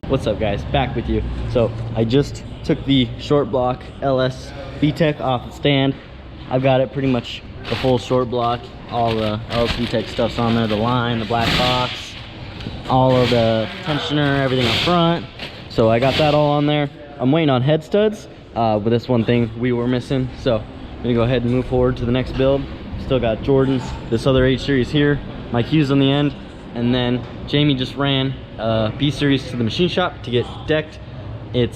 What's up guys, back with you. So I just took the short block LS VTEC off the stand. I've got it pretty much the full short block, all the LS VTEC stuff's on there, the line, the black box, all of the tensioner, everything up front. So I got that all on there. I'm waiting on head studs, but this one thing we were missing. So I'm gonna go ahead and move forward to the next build. Still got Jordans, this other H series here, my Q's on the end, and then Jamie just ran B series to the machine shop to get decked. It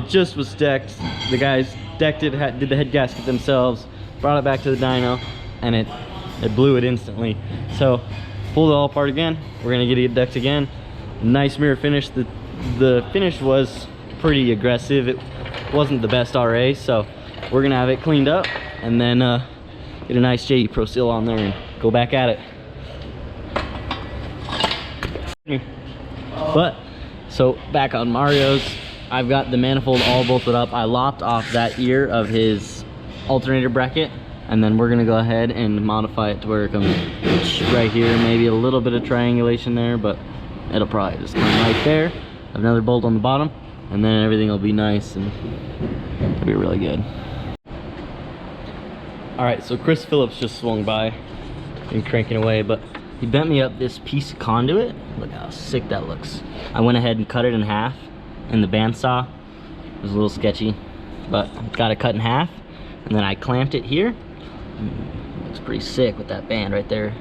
just was decked. The guys decked it, did the head gasket themselves, brought it back to the dyno, and it blew it instantly. So pulled it all apart again. We're gonna get it decked again. Nice mirror finish. The finish was pretty aggressive. It wasn't the best RA, so we're gonna have it cleaned up and then get a nice JE Pro Seal on there and go back at it. But so back on Mario's, I've got the manifold all bolted up. I lopped off that ear of his alternator bracket, and then we're gonna go ahead and modify it to where it comes right here. Maybe a little bit of triangulation there, but it'll probably just come right there. Another bolt on the bottom, and then everything will be nice and it'll be really good. All right, so Chris Phillips just swung by and cranking away, but he bent me up this piece of conduit. Look how sick that looks. I went ahead and cut it in half in the bandsaw. It was a little sketchy, but got it cut in half, and then I clamped it here. Looks pretty sick with that band right there.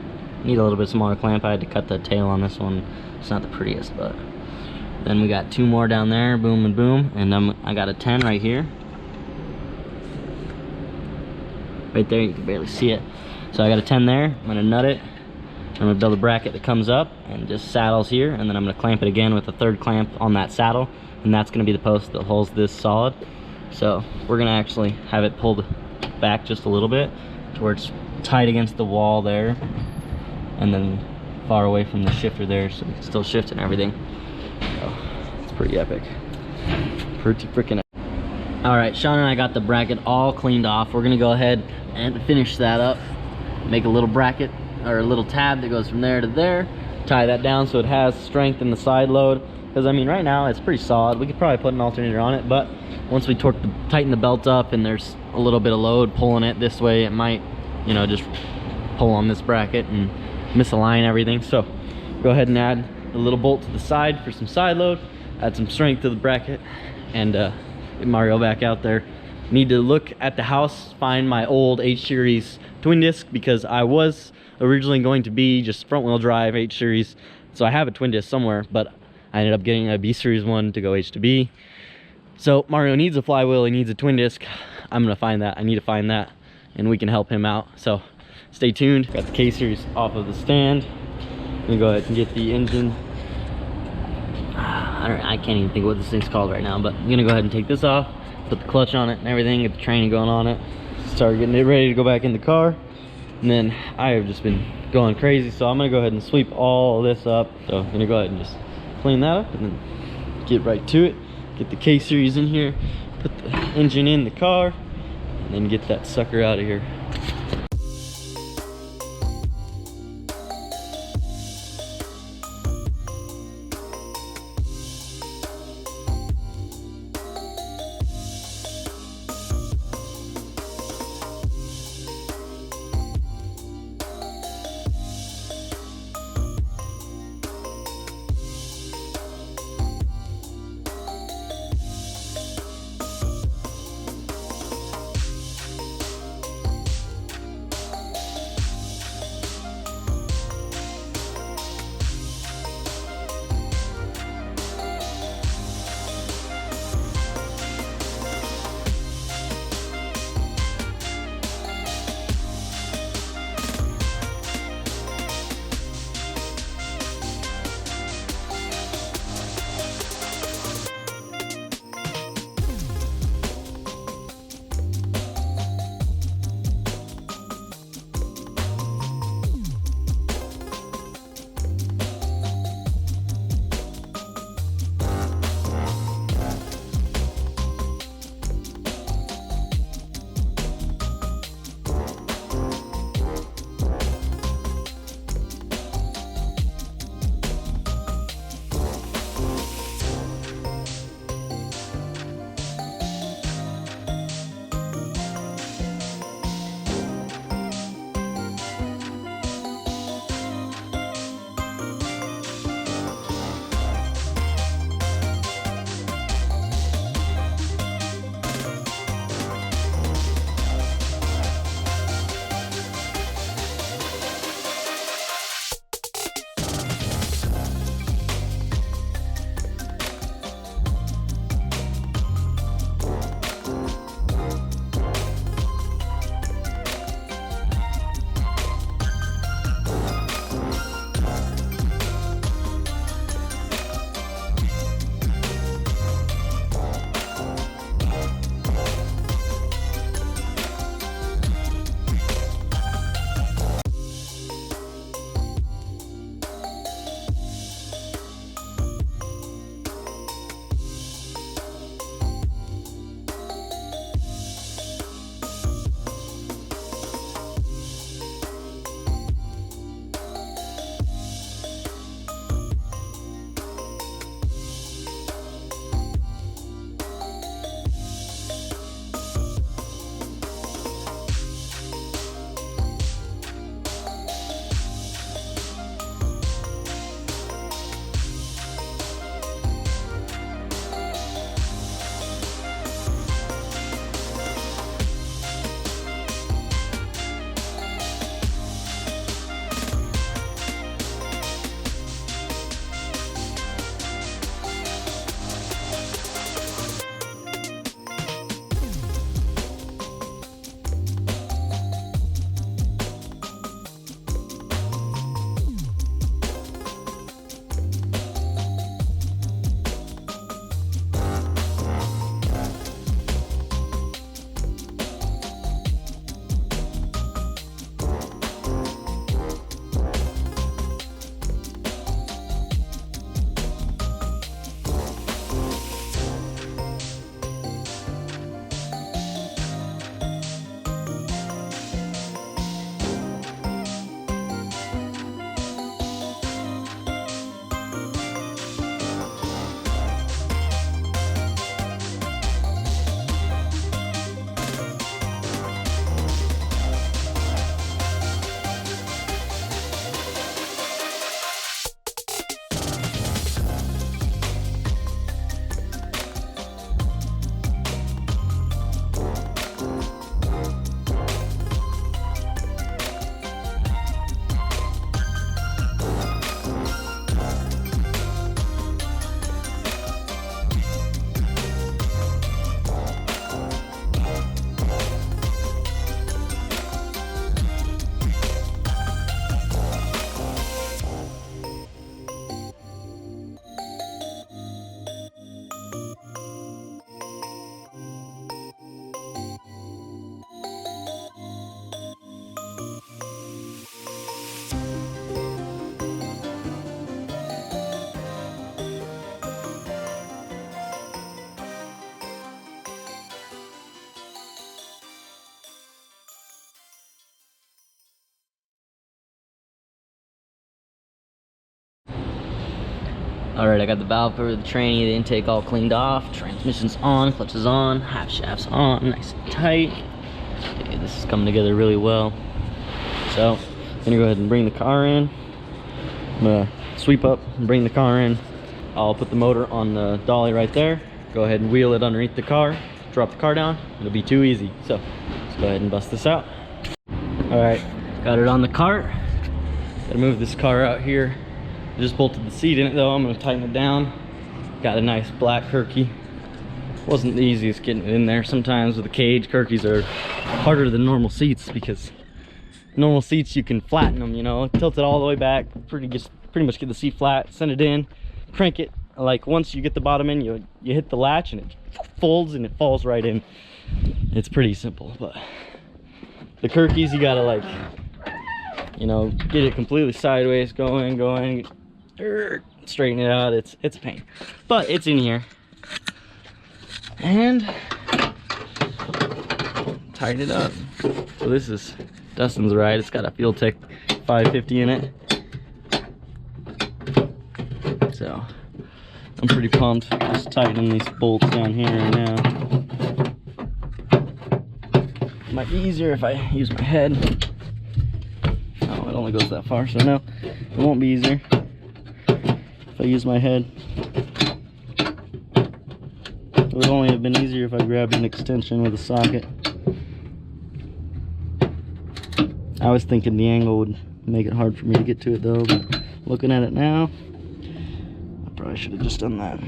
Need a little bit smaller clamp. I had to cut the tail on this one. It's not the prettiest, but then we got two more down there, boom and boom, and I got a 10 right here. Right there, you can barely see it. So I got a 10 there. I'm gonna nut it. I'm gonna build a bracket that comes up and just saddles here, and then I'm gonna clamp it again with a third clamp on that saddle, and that's gonna be the post that holds this solid. So we're gonna actually have it pulled back just a little bit to where it's tight against the wall there, and then far away from the shifter there, so we can still shift and everything. So it's pretty epic, pretty freaking epic. All right, Sean and I got the bracket all cleaned off. We're gonna go ahead and finish that up, make a little bracket or a little tab that goes from there to there, tie that down so it has strength in the side load, because I mean right now it's pretty solid. We could probably put an alternator on it, but once we tighten the belt up and there's a little bit of load pulling it this way, it might, you know, just pull on this bracket and misalign everything. So go ahead and add a little bolt to the side for some side load, add some strength to the bracket, and get Mario back out there. Need to look at the house, find my old H series twin disc, because I was originally going to be just front wheel drive H series, so I have a twin disc somewhere, but I ended up getting a B series one to go H to B. So Mario needs a flywheel, he needs a twin disc. I'm gonna find that. I need to find that, and we can help him out. So stay tuned. Got the K series off of the stand. I'm gonna go ahead and get the engine. I can't even think what this thing's called right now, but I'm gonna go ahead and take this off, put the clutch on it and everything, get the training going on it, start getting it ready to go back in the car. And then I have just been going crazy, so I'm gonna go ahead and sweep all this up. So I'm gonna go ahead and just clean that up and then get right to it. Get the K series in here, put the engine in the car, and then get that sucker out of here. All right, I got the valve cover, the tranny, the intake all cleaned off. Transmission's on, clutch is on, half shaft's on, nice and tight. Okay, this is coming together really well. So, I'm gonna go ahead and bring the car in. I'm gonna sweep up and bring the car in. I'll put the motor on the dolly right there. Go ahead and wheel it underneath the car. Drop the car down. It'll be too easy. So, let's go ahead and bust this out. All right, got it on the cart. Gotta move this car out here. I just bolted the seat in it though. I'm gonna tighten it down. Got a nice black Kirky. Wasn't the easiest getting it in there. Sometimes with a cage, Kirkys are harder than normal seats because normal seats you can flatten them, you know, tilt it all the way back, pretty much get the seat flat, send it in, crank it. Like once you get the bottom in, you hit the latch and it folds and it falls right in. It's pretty simple, but the Kirkys you gotta like, you know, get it completely sideways, going, straighten it out. It's a pain, but it's in here. And tighten it up. So this is Dustin's ride. It's got a Fuel Tech 550 in it. So I'm pretty pumped. Just tightening these bolts down here right now. It might be easier if I use my head. Oh, it only goes that far, so no, it won't be easier if I use my head. It would only have been easier if I grabbed an extension with a socket. I was thinking the angle would make it hard for me to get to it though, but looking at it now, I probably should have just done that.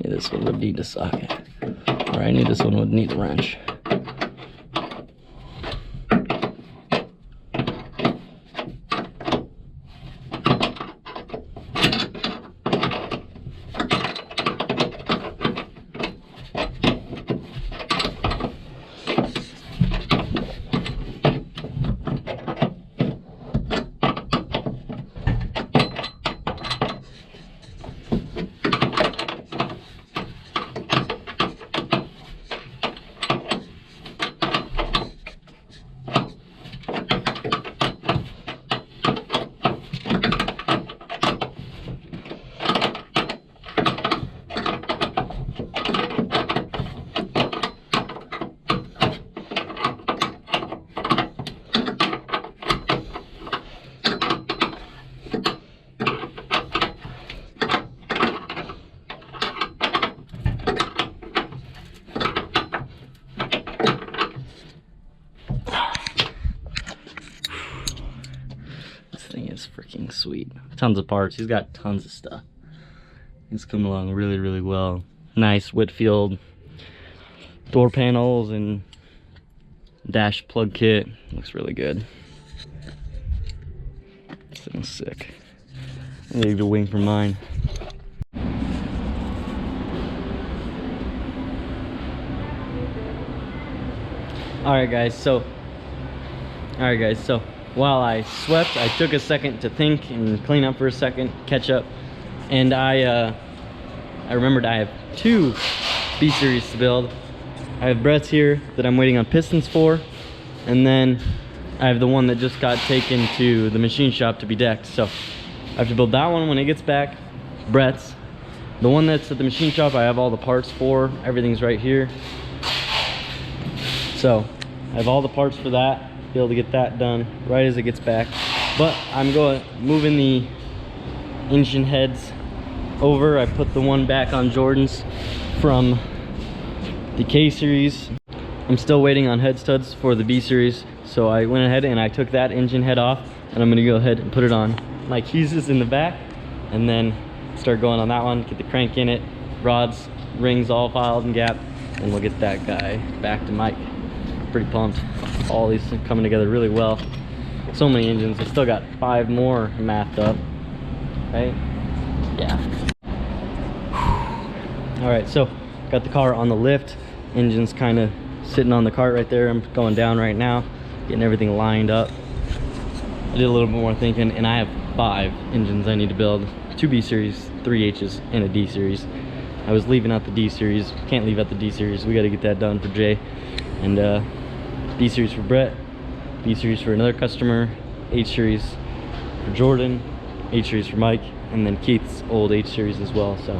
This one would need a socket, or I knew this one would need a wrench. Freaking sweet. Tons of parts. He's got tons of stuff. He's coming along really, really well. Nice Whitfield door panels and dash plug kit. Looks really good. This thing's sick. I need a wing for mine. Alright guys, so while I swept, I took a second to think and clean up for a second, catch up, and I remembered I have two B-series to build. I have Brett's here that I'm waiting on pistons for, and then I have the one that just got taken to the machine shop to be decked. So I have to build that one when it gets back. Brett's. The one that's at the machine shop, I have all the parts for. Everything's right here. So I have all the parts for that. Be able to get that done right as it gets back. But I'm moving the engine heads over. I put the one back on Jordan's from the K series. I'm still waiting on head studs for the B series, so I went ahead and I took that engine head off and I'm gonna go ahead and put it on. My keys is in the back, and then start going on that one, get the crank in it, rods, rings all filed and gapped, and we'll get that guy back to Mike. Pretty pumped. All these are coming together really well. So many engines. I still got 5 more mapped up, right? Yeah. All right, so got the car on the lift. Engine's kind of sitting on the cart right there. I'm going down right now, getting everything lined up. I did a little bit more thinking, and I have 5 engines I need to build. 2 B series, 3 H's, and a D series. I was leaving out the D series. Can't leave out the D series. We got to get that done for Jay. And D series for Brett, B series for another customer, H series for Jordan, H series for Mike, and then Keith's old H series as well. So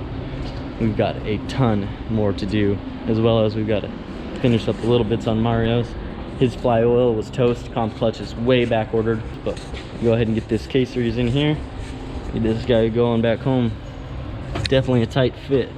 we've got a ton more to do, as well as we've got to finish up the little bits on Mario's. His fly oil was toast. Comp clutch is way back ordered, but go ahead and get this K series in here. Get this guy going back home. Definitely a tight fit.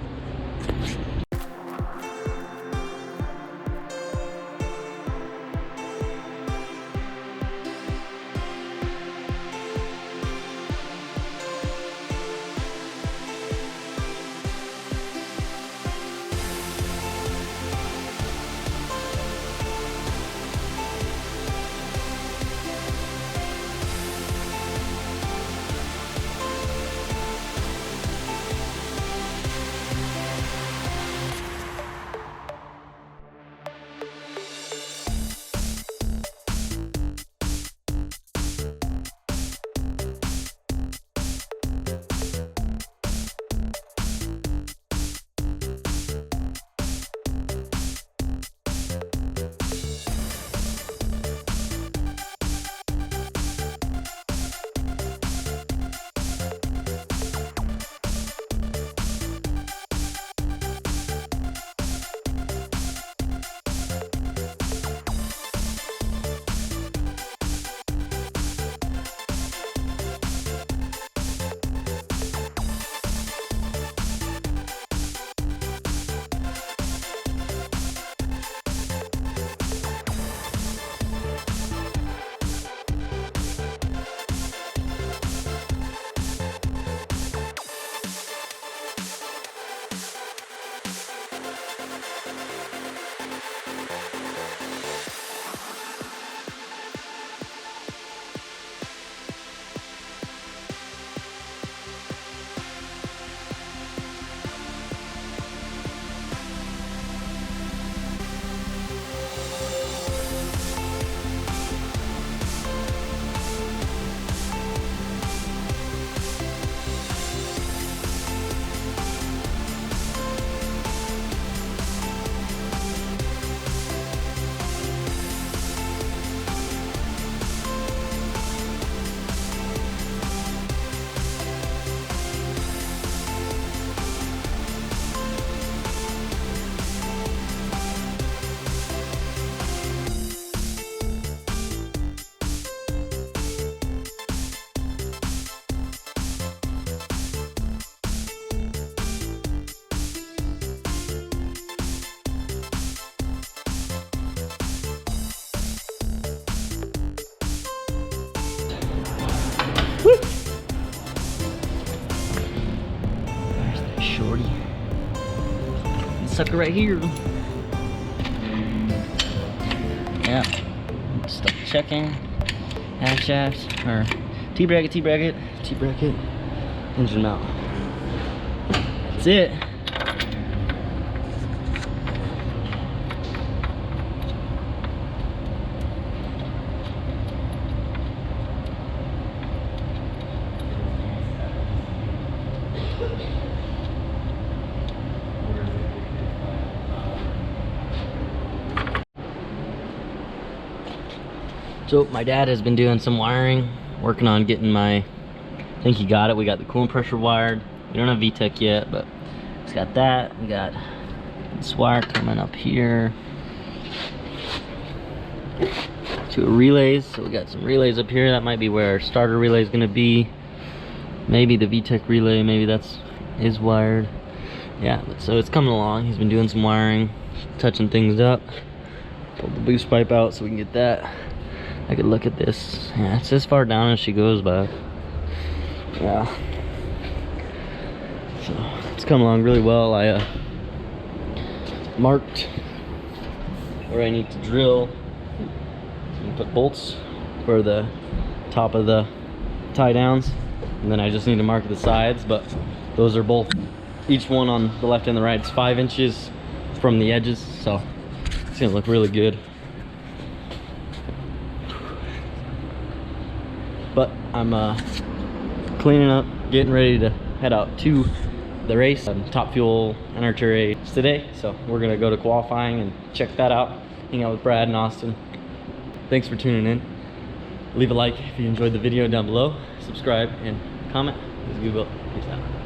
Shorty. This sucker right here. Yeah. Stuff checking. Half shaft. Or T-bracket, T-bracket, T-bracket. Engine mount. That's it. So my dad has been doing some wiring, working on getting my, I think he got it. We got the coolant pressure wired. We don't have VTEC yet, but it's got that. We got this wire coming up here to relays. So we got some relays up here. That might be where our starter relay is gonna be. Maybe the VTEC relay, maybe that's is wired. Yeah, but so it's coming along. He's been doing some wiring, touching things up. Pulled the boost pipe out so we can get that I could look at this. Yeah, it's as far down as she goes, but yeah. So it's come along really well. I marked where I need to drill and put bolts for the top of the tie downs, and then I just need to mark the sides, but those are both, each one on the left and the right is 5 inches from the edges, so it's gonna look really good. But I'm cleaning up, getting ready to head out to the race. Top Fuel Amateur Race today, so we're gonna go to qualifying and check that out, hang out with Brad and Austin. Thanks for tuning in. Leave a like if you enjoyed the video down below, subscribe and comment. This is GoofyBuilt. Peace out.